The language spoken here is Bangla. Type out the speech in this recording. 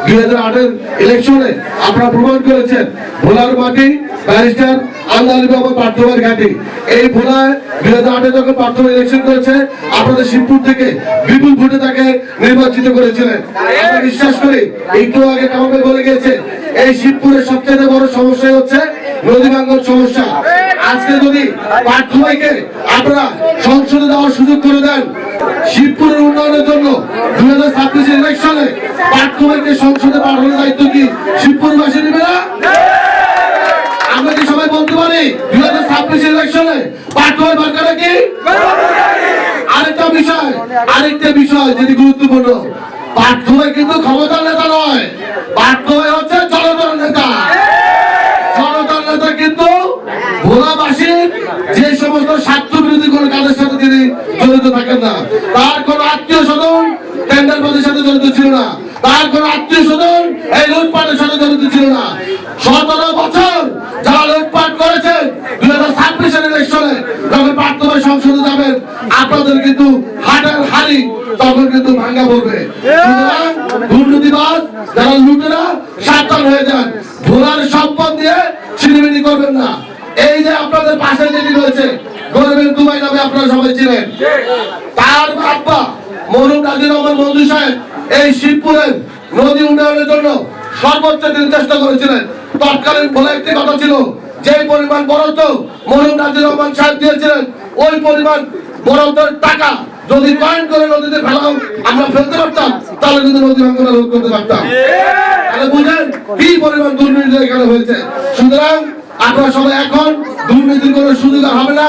2008-এর ইলেকশনে আপনারা প্রমাণ করেছেন ভোলার মাটি ব্যারিস্টার আন্দালি বাবা পার্থবার ঘাটি। এই ভোলায় 2008-এ যখন পার্থবা ইলেকশন করেছে আপনাদের শিবপুর থেকে বিপুল ভোটে তাকে নির্বাচিত করেছিলেন। আমরা বিশ্বাস করি একটু আগে কামাবে বলে গেছে এই শিবপুরের সবচেয়ে বড় সমস্যা হচ্ছে নদী ভাঙ্গন সমস্যা। আজকে যদি পার্থবাইকে আপনারা সংসদে যাওয়ার সুযোগ করে দেন শিবপুরের উন্নয়নের জন্য 2026-এর ইলেকশনে পার্থবাইকে সংসদে পাঠানোর দায়িত্ব কি শিবপুরবাসী নেবে না? আমরা কি সবাই বলতে পারি 2026-এর ইলেকশনে পার্থবাই দরকার কি? আরেকটা বিষয় যেটি গুরুত্বপূর্ণ, পার্থবাই কিন্তু ক্ষমতার নেতা নয়, পার্থবাই হচ্ছে জনতার নেতা। জনতার নেতা কিন্তু ভোলাবাসীর যে সমস্ত স্বার্থ বিরোধী কোন কাজের সাথে তিনি জড়িত থাকেন না। তার কোন আত্মীয় স্বজন টেন্ডারবাজির সাথে জড়িত ছিল না, তার কোন আত্মীয় স্বজন এই লুটপাটের সাথে জড়িত ছিল না। 17 বছর যারা লুটপাট করেছেন 2026-এর ইলেকশনে যখন পার্থবাই সংসদে যাবেন আপনাদের কিন্তু হাটের হাড়ি তখন কিন্তু ভাঙ্গা পড়বে। সুতরাং দুর্নীতিবাজ যারা লুটেরা সাবধান হয়ে যান, ভোলার সম্পদ দিয়ে ছিনিমিনি করবেন না। এই যে আপনাদের পাশে যেটি রয়েছে গরিবের দুবাই নামে আপনারা সবাই চিনেন, তার আব্বা মরহুম নাজির রহমান মঞ্জু সাহেব এই শিবপুরের নদী উন্নয়নের জন্য সর্বোচ্চ তিনি চেষ্টা করেছিলেন। তৎকালীন বলে একটি কথা ছিল যে পরিমাণ বরাদ্দ মরহুম নাজির রহমান সাহেব দিয়েছিলেন ওই পরিমাণ বরাদ্দের টাকা যদি কয়েন করে নদীতে ফেলাও আমরা ফেলতে পারতাম তাহলে কিন্তু নদী ভাঙ্গন রোধ করতে পারতাম। তাহলে বুঝেন কি পরিমাণ দুর্নীতি এখানে হয়েছে। সুতরাং আপনারা সবাই এখন দুর্নীতির কোনো সুযোগ হবে না।